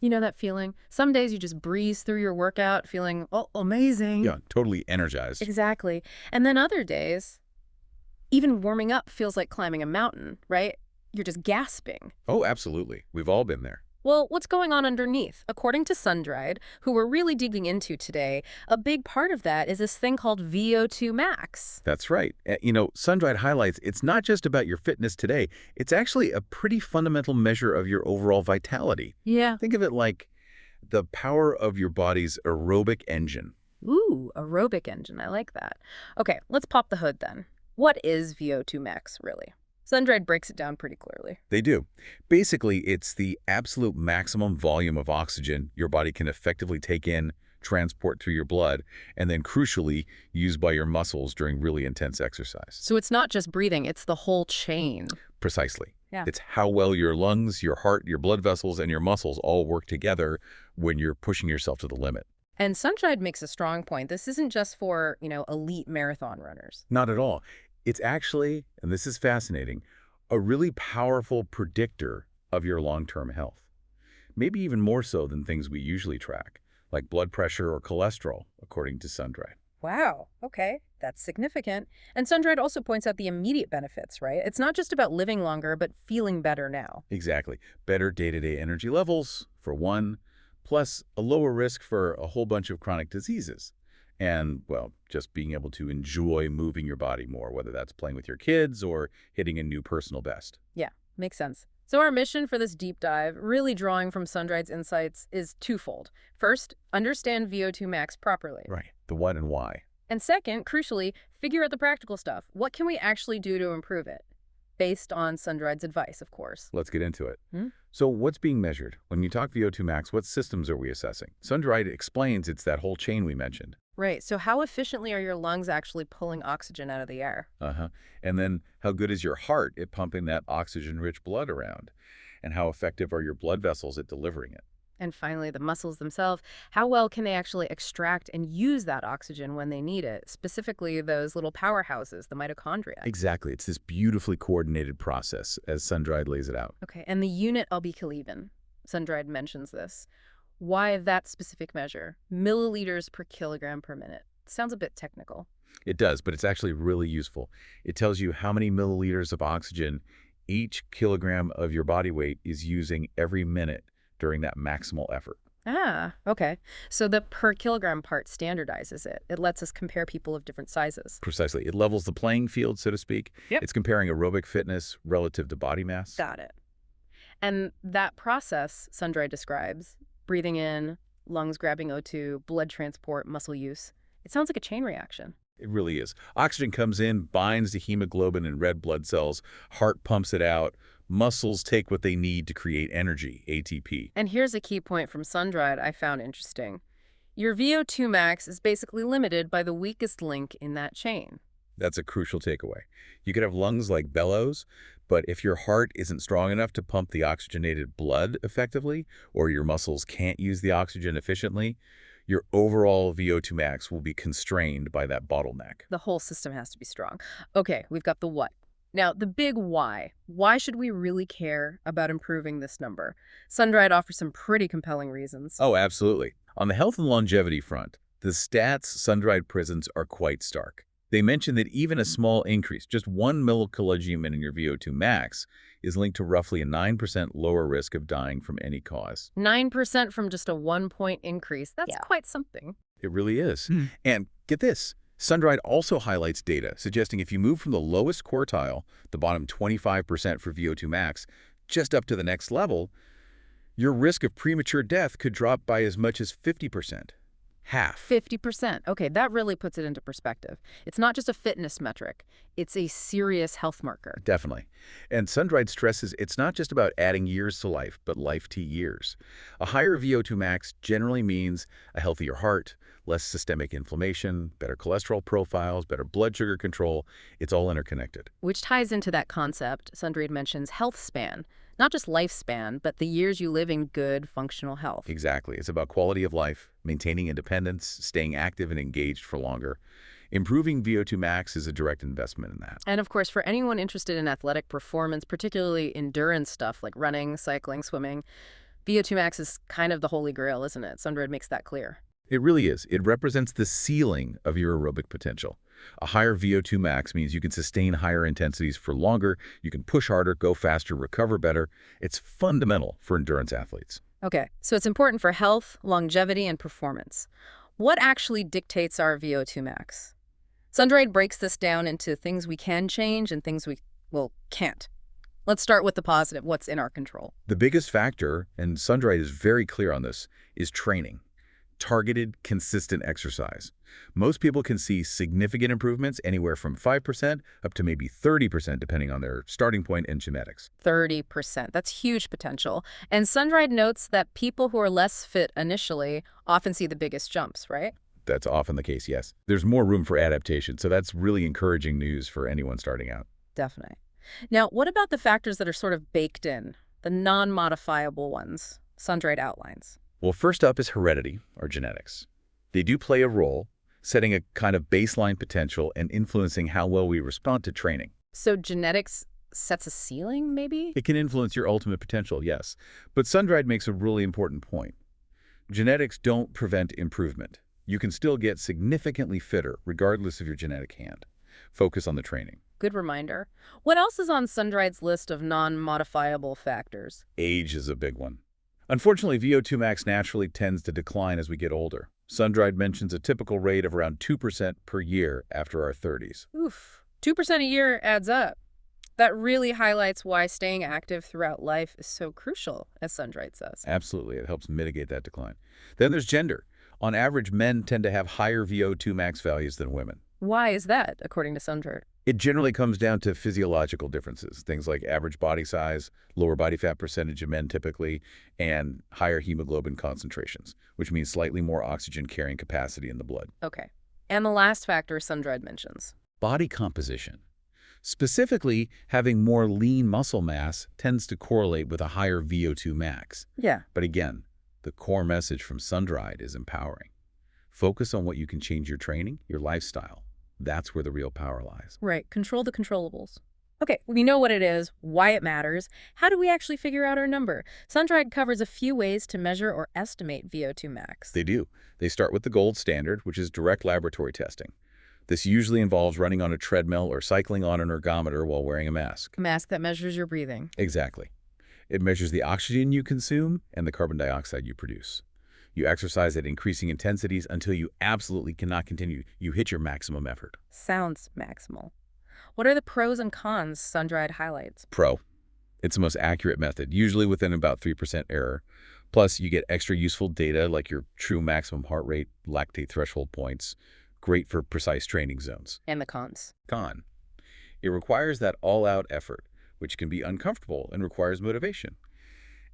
You know that feeling? Some days you just breeze through your workout feeling, oh, amazing. Yeah, totally energized. Exactly. And then other days, even warming up feels like climbing a mountain, right? You're just gasping. Oh, absolutely. We've all been there. Well, what's going on underneath? According to Sundried, who we're really digging into today, a big part of that is this thing called VO2 Max. That's right. Sun-dried highlights it's not just about your fitness today. It's actually a pretty fundamental measure of your overall vitality. Yeah. Think of it like the power of your body's aerobic engine. Ooh, aerobic engine. I like that. Okay, let's pop the hood then. What is VO2 Max, really? Sundried breaks it down pretty clearly. They do. Basically, it's the absolute maximum volume of oxygen your body can effectively take in, transport through your blood, and then crucially, use by your muscles during really intense exercise. So it's not just breathing, it's the whole chain. Precisely. Yeah. It's how well your lungs, your heart, your blood vessels, and your muscles all work together when you're pushing yourself to the limit. And Sunshine makes a strong point. This isn't just for, elite marathon runners. Not at all. It's actually, and this is fascinating, a really powerful predictor of your long-term health. Maybe even more so than things we usually track, like blood pressure or cholesterol, according to Sundried. Wow, okay, that's significant. And Sundried also points out the immediate benefits, right? It's not just about living longer, but feeling better now. Exactly. Better day-to-day energy levels, for one, plus a lower risk for a whole bunch of chronic diseases. And, well, just being able to enjoy moving your body more, whether that's playing with your kids or hitting a new personal best. Yeah, makes sense. So our mission for this deep dive, really drawing from Sundried's insights, is twofold. First, understand VO2 max properly. Right. The what and why. And second, crucially, figure out the practical stuff. What can we actually do to improve it? Based on Sundried's advice, of course. Let's get into it. Hmm? So what's being measured? When you talk VO2 max, what systems are we assessing? Sundried explains it's that whole chain we mentioned. Right, so how efficiently are your lungs actually pulling oxygen out of the air? Uh-huh. And then how good is your heart at pumping that oxygen-rich blood around? And how effective are your blood vessels at delivering it? And finally, the muscles themselves, how well can they actually extract and use that oxygen when they need it, specifically those little powerhouses, the mitochondria? Exactly. It's this beautifully coordinated process, as Sundried lays it out. Okay, and the unit I'll be Kaliban. Sundried mentions this. Why that specific measure? Milliliters per kilogram per minute. Sounds a bit technical. It does, but it's actually really useful. It tells you how many milliliters of oxygen each kilogram of your body weight is using every minute during that maximal effort. Ah, okay. So the per kilogram part standardizes it. It lets us compare people of different sizes. Precisely. It levels the playing field, so to speak. Yep. It's comparing aerobic fitness relative to body mass. Got it. And that process, Sundry describes, breathing in, lungs grabbing O2, blood transport, muscle use, it sounds like a chain reaction. It really is. Oxygen comes in, binds to hemoglobin and red blood cells, heart pumps it out, muscles take what they need to create energy, ATP. And here's a key point from Sundried I found interesting. Your VO2 max is basically limited by the weakest link in that chain. That's a crucial takeaway. You could have lungs like bellows, but if your heart isn't strong enough to pump the oxygenated blood effectively, or your muscles can't use the oxygen efficiently, your overall VO2 max will be constrained by that bottleneck. The whole system has to be strong. Okay, we've got the what. Now, the big why. Why should we really care about improving this number? Sundried offers some pretty compelling reasons. Oh, absolutely. On the health and longevity front, the stats Sundried presents are quite stark. They mention that even a small increase, just 1 millikilogemin in your VO2 max, is linked to roughly a 9% lower risk of dying from any cause. 9% from just a 1-point increase. That's quite something. It really is. And get this. Sundried also highlights data suggesting if you move from the lowest quartile, the bottom 25% for VO2 max, just up to the next level, your risk of premature death could drop by as much as 50%. Half. 50%. Okay, that really puts it into perspective. It's not just a fitness metric. It's a serious health marker. Definitely. And Sundried stresses it's not just about adding years to life, but life to years. A higher VO2 max generally means a healthier heart, less systemic inflammation, better cholesterol profiles, better blood sugar control. It's all interconnected. Which ties into that concept Sundried mentions health span. Not just lifespan, but the years you live in good, functional health. Exactly. It's about quality of life, maintaining independence, staying active and engaged for longer. Improving VO2 max is a direct investment in that. And of course, for anyone interested in athletic performance, particularly endurance stuff like running, cycling, swimming, VO2 max is kind of the holy grail, isn't it? Sundred makes that clear. It really is. It represents the ceiling of your aerobic potential. A higher VO2 max means you can sustain higher intensities for longer, you can push harder, go faster, recover better. It's fundamental for endurance athletes. Okay, so it's important for health, longevity, and performance. What actually dictates our VO2 max? Sundred breaks this down into things we can change and things we, well, can't. Let's start with the positive, what's in our control. The biggest factor, and Sundright is very clear on this, is training. Targeted, consistent exercise. Most people can see significant improvements anywhere from 5% up to maybe 30% depending on their starting point and genetics. 30%. That's huge potential. And Sundred notes that people who are less fit initially often see the biggest jumps, right? That's often the case, yes. There's more room for adaptation, so that's really encouraging news for anyone starting out. Definitely. Now, what about the factors that are sort of baked in, the non-modifiable ones Sundred outlines? Well, first up is heredity, or genetics. They do play a role, setting a kind of baseline potential and influencing how well we respond to training. So genetics sets a ceiling, maybe? It can influence your ultimate potential, yes. But Sundried makes a really important point. Genetics don't prevent improvement. You can still get significantly fitter, regardless of your genetic hand. Focus on the training. Good reminder. What else is on Sundred's list of non-modifiable factors? Age is a big one. Unfortunately, VO2 max naturally tends to decline as we get older. Sundried mentions a typical rate of around 2% per year after our 30s. Oof. 2% a year adds up. That really highlights why staying active throughout life is so crucial, as Sundried says. Absolutely. It helps mitigate that decline. Then there's gender. On average, men tend to have higher VO2 max values than women. Why is that, according to Sundred? It generally comes down to physiological differences, things like average body size, lower body fat percentage of men typically, and higher hemoglobin concentrations, which means slightly more oxygen carrying capacity in the blood. Okay. And the last factor Sundred mentions. Body composition. Specifically, having more lean muscle mass tends to correlate with a higher VO2 max. Yeah. But again, the core message from Sundried is empowering. Focus on what you can change your training, your lifestyle. That's where the real power lies. Right. Control the controllables. Okay, we know what it is, why it matters. How do we actually figure out our number? Sundried covers a few ways to measure or estimate VO2 max. They do. They start with the gold standard, which is direct laboratory testing. This usually involves running on a treadmill or cycling on an ergometer while wearing a mask. A mask that measures your breathing. Exactly. It measures the oxygen you consume and the carbon dioxide you produce. You exercise at increasing intensities until you absolutely cannot continue. You hit your maximum effort. Sounds maximal. What are the pros and cons Sundried highlights? Pro. It's the most accurate method, usually within about 3% error. Plus, you get extra useful data like your true maximum heart rate, lactate threshold points. Great for precise training zones. And the cons? Con. It requires that all-out effort, which can be uncomfortable and requires motivation.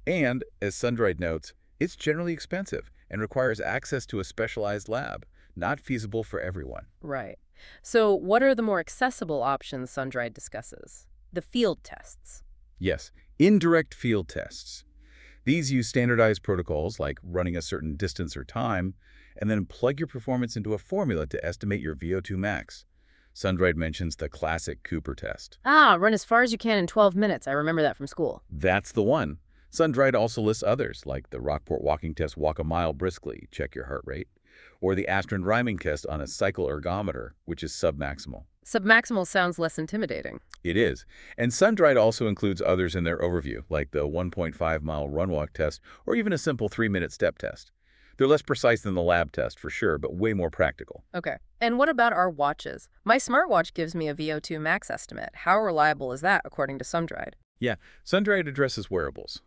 And, as Sundried notes, it's generally expensive and requires access to a specialized lab, not feasible for everyone. Right. So what are the more accessible options Sundried discusses? The field tests. Yes, indirect field tests. These use standardized protocols like running a certain distance or time, and then plug your performance into a formula to estimate your VO2 max. Sundried mentions the classic Cooper test. Ah, run as far as you can in 12 minutes. I remember that from school. That's the one. Sundried also lists others, like the Rockport walking test, walk a mile briskly, check your heart rate, or the Astron rhyming test on a cycle ergometer, which is submaximal. Submaximal sounds less intimidating. It is. And Sundried also includes others in their overview, like the 1.5-mile run-walk test, or even a simple 3-minute step test. They're less precise than the lab test, for sure, but way more practical. Okay. And what about our watches? My smartwatch gives me a VO2 max estimate. How reliable is that, according to Sundried? Yeah, Sundried addresses wearables.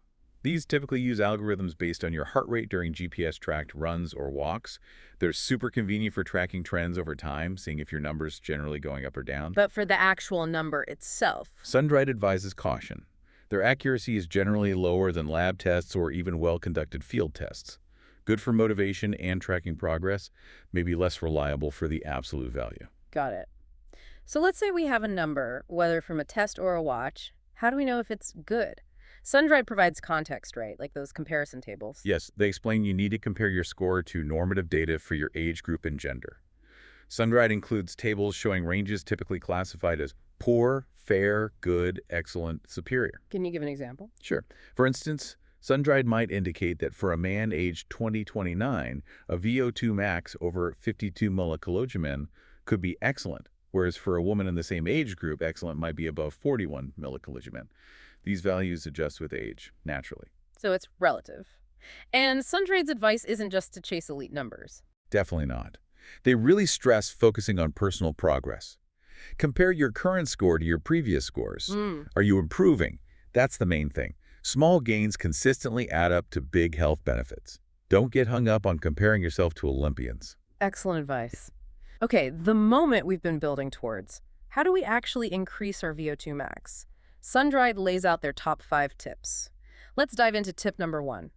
These typically use algorithms based on your heart rate during GPS-tracked runs or walks. They're super convenient for tracking trends over time, seeing if your number's generally going up or down. But for the actual number itself? Sundried advises caution. Their accuracy is generally lower than lab tests or even well-conducted field tests. Good for motivation and tracking progress, maybe less reliable for the absolute value. Got it. So let's say we have a number, whether from a test or a watch. How do we know if it's good? Sundried provides context, right? Like those comparison tables. Yes, they explain you need to compare your score to normative data for your age group and gender. Sundried includes tables showing ranges typically classified as poor, fair, good, excellent, superior. Can you give an example? Sure. For instance, Sun-dried might indicate that for a man aged 20-29, a VO2 max over 52 millikilogrammin could be excellent, whereas for a woman in the same age group, excellent might be above 41 millikilogrammin. These values adjust with age, naturally. So it's relative. And Sundrade's advice isn't just to chase elite numbers. Definitely not. They really stress focusing on personal progress. Compare your current score to your previous scores. Are you improving? That's the main thing. Small gains consistently add up to big health benefits. Don't get hung up on comparing yourself to Olympians. Excellent advice. Okay, the moment we've been building towards. How do we actually increase our VO2 max? Sundried lays out their top 5 tips. Let's dive into tip number 1.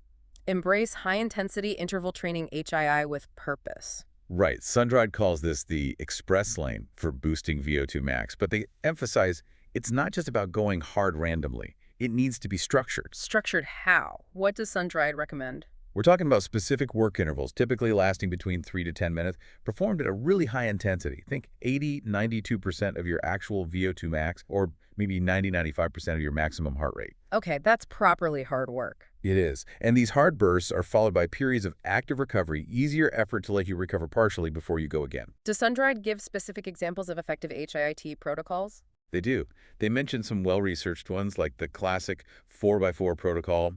Embrace high-intensity interval training HII with purpose. Right. Sun-dried calls this the express lane for boosting VO2 max, but they emphasize it's not just about going hard randomly. It needs to be structured. Structured how? What does Sundried recommend? We're talking about specific work intervals, typically lasting between 3 to 10 minutes, performed at a really high intensity. Think 80-92% of your actual VO2 max, or maybe 90-95% of your maximum heart rate. Okay, that's properly hard work. It is. And these hard bursts are followed by periods of active recovery, easier effort to let you recover partially before you go again. Does Sundried give specific examples of effective HIIT protocols? They do. They mention some well-researched ones like the classic 4x4 protocol,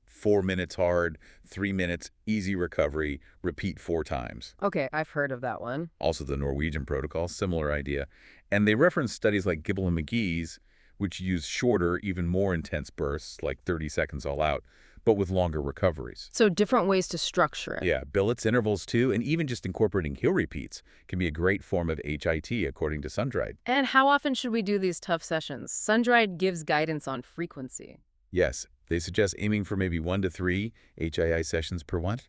4 minutes hard, 3 minutes easy recovery, repeat 4 times. Okay, I've heard of that one. Also the Norwegian protocol, similar idea. And they reference studies like Gibble and McGee's, which use shorter, even more intense bursts, like 30 seconds all out, but with longer recoveries. So different ways to structure it. Yeah, billets, intervals too, and even just incorporating hill repeats can be a great form of HIT, according to Sundried. And how often should we do these tough sessions? Sundried gives guidance on frequency. Yes, they suggest aiming for maybe 1 to 3 HII sessions per month.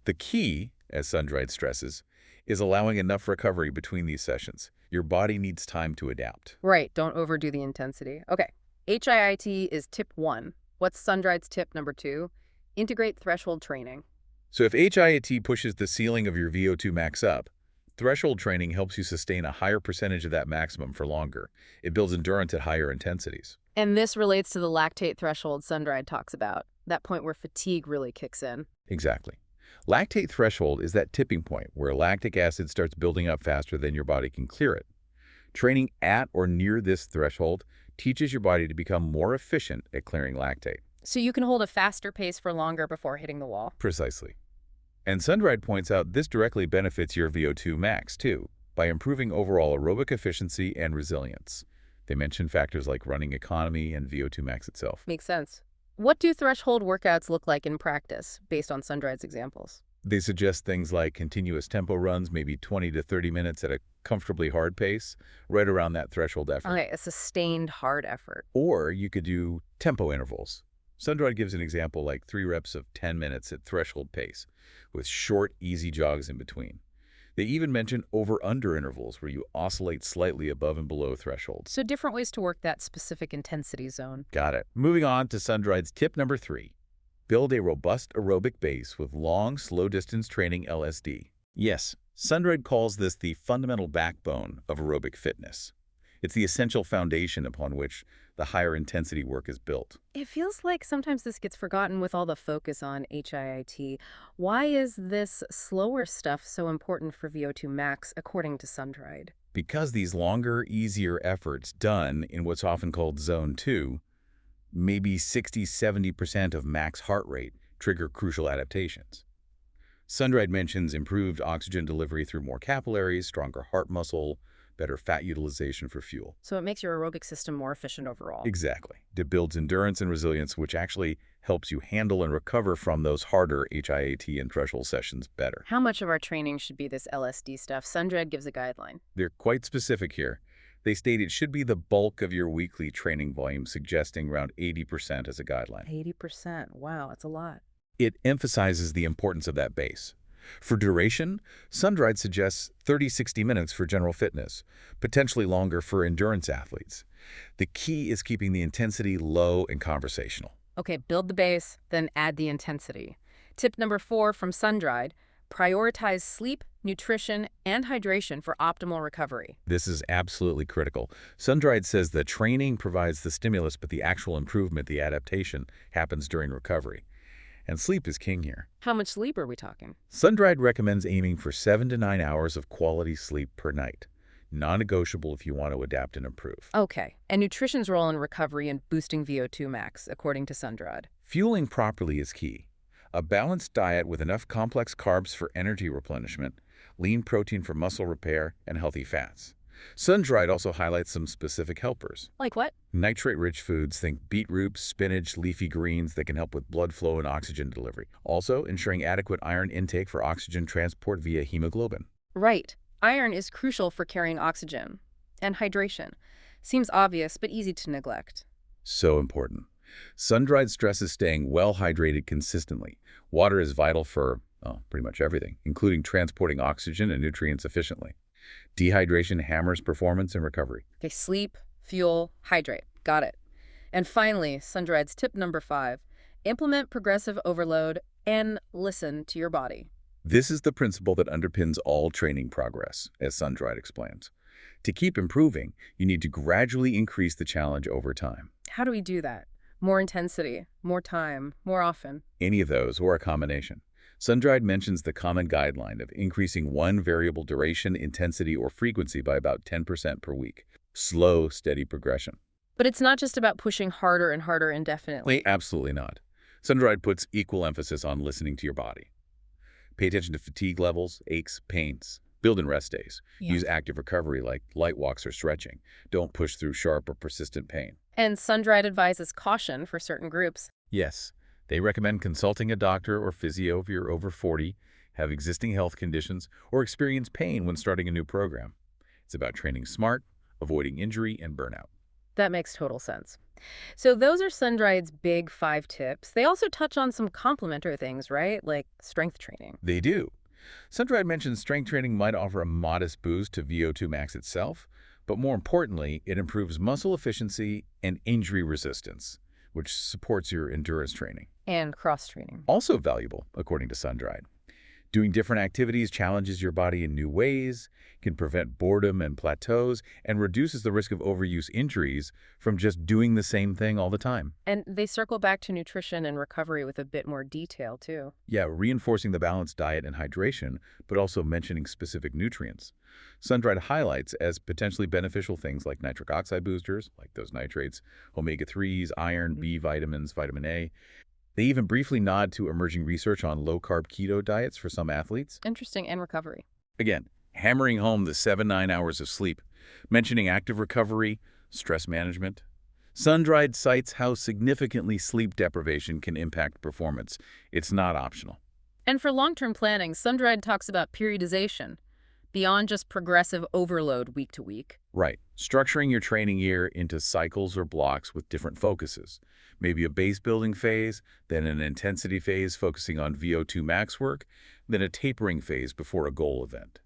The key, as Sundried stresses, is allowing enough recovery between these sessions. Your body needs time to adapt. Right, don't overdo the intensity. Okay, HIIT is tip 1. What's Sundried's tip number 2? Integrate threshold training. So if HIIT pushes the ceiling of your VO2 max up, threshold training helps you sustain a higher percentage of that maximum for longer. It builds endurance at higher intensities. And this relates to the lactate threshold Sundried talks about, that point where fatigue really kicks in. Exactly. Lactate threshold is that tipping point where lactic acid starts building up faster than your body can clear it. Training at or near this threshold teaches your body to become more efficient at clearing lactate. So you can hold a faster pace for longer before hitting the wall. Precisely. And Sundried points out this directly benefits your VO2 max, too, by improving overall aerobic efficiency and resilience. They mention factors like running economy and VO2 max itself. Makes sense. What do threshold workouts look like in practice, based on Sundried's examples? They suggest things like continuous tempo runs, maybe 20 to 30 minutes at a comfortably hard pace, right around that threshold effort. Okay, a sustained hard effort. Or you could do tempo intervals. Sundried gives an example like 3 reps of 10 minutes at threshold pace, with short, easy jogs in between. They even mention over-under intervals where you oscillate slightly above and below thresholds. So different ways to work that specific intensity zone. Got it. Moving on to Sundried's tip number 3. Build a robust aerobic base with long, slow-distance training LSD. Yes, Sundried calls this the fundamental backbone of aerobic fitness. It's the essential foundation upon which the higher intensity work is built. It feels like sometimes this gets forgotten with all the focus on HIIT. Why is this slower stuff so important for VO2 max, according to Sundried? Because these longer, easier efforts done in what's often called Zone 2, maybe 60-70% of max heart rate, trigger crucial adaptations. Sundried mentions improved oxygen delivery through more capillaries, stronger heart muscle, better fat utilization for fuel. So it makes your aerobic system more efficient overall. Exactly. It builds endurance and resilience, which actually helps you handle and recover from those harder HIIT and threshold sessions better. How much of our training should be this LSD stuff? Sundried gives a guideline. They're quite specific here. They state it should be the bulk of your weekly training volume, suggesting around 80% as a guideline. 80%. Wow, that's a lot. It emphasizes the importance of that base. For duration, Sundried suggests 30-60 minutes for general fitness, potentially longer for endurance athletes. The key is keeping the intensity low and conversational. Okay, build the base, then add the intensity. Tip number 4 from Sundried, prioritize sleep nutrition, and hydration for optimal recovery. This is absolutely critical. Sundried says the training provides the stimulus, but the actual improvement, the adaptation, happens during recovery. And sleep is king here. How much sleep are we talking? Sundried recommends aiming for 7 to 9 hours of quality sleep per night. Non-negotiable if you want to adapt and improve. Okay, and nutrition's role in recovery and boosting VO2 max, according to Sundrad. Fueling properly is key. A balanced diet with enough complex carbs for energy replenishment, lean protein for muscle repair, and healthy fats. Sundried also highlights some specific helpers. Like what? Nitrate-rich foods, think beetroot, spinach, leafy greens that can help with blood flow and oxygen delivery. Also, ensuring adequate iron intake for oxygen transport via hemoglobin. Right. Iron is crucial for carrying oxygen. And hydration. Seems obvious, but easy to neglect. So important. Sundried stresses staying well hydrated consistently. Water is vital for, pretty much everything, including transporting oxygen and nutrients efficiently. Dehydration hammers performance and recovery. Okay, sleep, fuel, hydrate. Got it. And finally, Sundried's tip number 5. Implement progressive overload and listen to your body. This is the principle that underpins all training progress, as Sundried explains. To keep improving, you need to gradually increase the challenge over time. How do we do that? More intensity, more time, more often. Any of those, or a combination. Sundried mentions the common guideline of increasing one variable duration, intensity, or frequency by about 10% per week. Slow, steady progression. But it's not just about pushing harder and harder indefinitely. Absolutely not. Sundried puts equal emphasis on listening to your body. Pay attention to fatigue levels, aches, pains. Build in rest days. Yeah. Use active recovery like light walks or stretching. Don't push through sharp or persistent pain. And Sundried advises caution for certain groups. Yes, they recommend consulting a doctor or physio if you're over 40, have existing health conditions, or experience pain when starting a new program. It's about training smart, avoiding injury and burnout. That makes total sense. So those are Sundried's big 5 tips. They also touch on some complementary things, right? Like strength training. They do. Sundried mentions strength training might offer a modest boost to VO2 max itself, but more importantly, it improves muscle efficiency and injury resistance, which supports your endurance training. And cross-training. Also valuable, according to Sundried. Doing different activities challenges your body in new ways, can prevent boredom and plateaus, and reduces the risk of overuse injuries from just doing the same thing all the time. And they circle back to nutrition and recovery with a bit more detail, too. Yeah, reinforcing the balanced diet and hydration, but also mentioning specific nutrients. Sundried highlights as potentially beneficial things like nitric oxide boosters, like those nitrates, omega-3s, iron, B vitamins, vitamin A. They even briefly nod to emerging research on low-carb keto diets for some athletes. Interesting, and recovery. Again, hammering home the 7-9 hours of sleep, mentioning active recovery, stress management. Sundried cites how significantly sleep deprivation can impact performance. It's not optional. And for long-term planning, Sundried talks about periodization, beyond just progressive overload week to week. Right. Structuring your training year into cycles or blocks with different focuses. Maybe a base building phase, then an intensity phase focusing on VO2 max work, then a tapering phase before a goal event.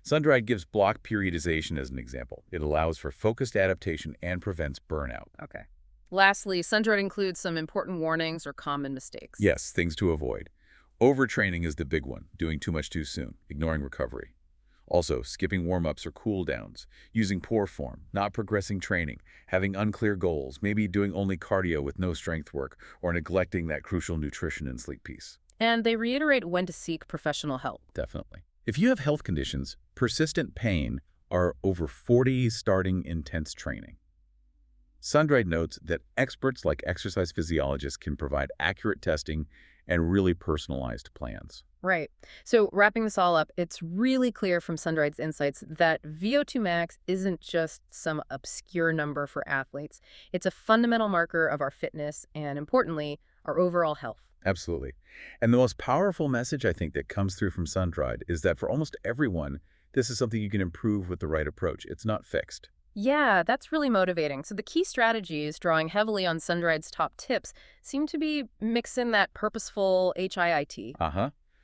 Sundried gives block periodization as an example. It allows for focused adaptation and prevents burnout. Okay. Lastly, Sundried includes some important warnings or common mistakes. Yes, things to avoid. Overtraining is the big one, doing too much too soon, ignoring recovery. Also, skipping warm-ups or cool-downs, using poor form, not progressing training, having unclear goals, maybe doing only cardio with no strength work, or neglecting that crucial nutrition and sleep piece. And they reiterate when to seek professional help. Definitely. If you have health conditions, persistent pain, or over 40 starting intense training. Sundried notes that experts like exercise physiologists can provide accurate testing and really personalized plans. Right. So wrapping this all up, it's really clear from Sundried's insights that VO2 max isn't just some obscure number for athletes. It's a fundamental marker of our fitness and, importantly, our overall health. Absolutely. And the most powerful message I think that comes through from Sundried is that for almost everyone, this is something you can improve with the right approach. It's not fixed. Yeah, that's really motivating. So the key strategies, drawing heavily on Sundried's top tips, seem to be mixing that purposeful HIIT.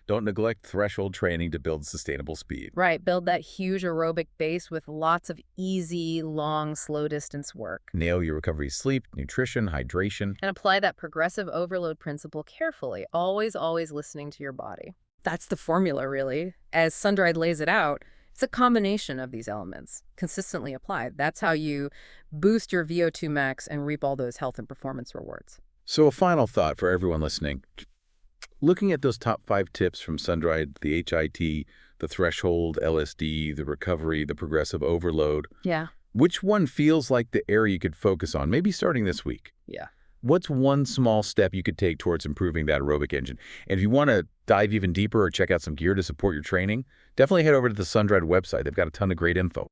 Don't neglect threshold training to build sustainable speed. Right, build that huge aerobic base with lots of easy, long, slow-distance work. Nail your recovery sleep, nutrition, hydration. And apply that progressive overload principle carefully, always listening to your body. That's the formula, really. As SunDried lays it out, it's a combination of these elements, consistently applied. That's how you boost your VO2 max and reap all those health and performance rewards. So a final thought for everyone listening. Looking at those top 5 tips from SunDried, the HIT, the threshold, LSD, the recovery, the progressive overload, Yeah. which one feels like the area you could focus on, maybe starting this week? Yeah. What's one small step you could take towards improving that aerobic engine? And if you want to dive even deeper or check out some gear to support your training, definitely head over to the SunDried website. They've got a ton of great info.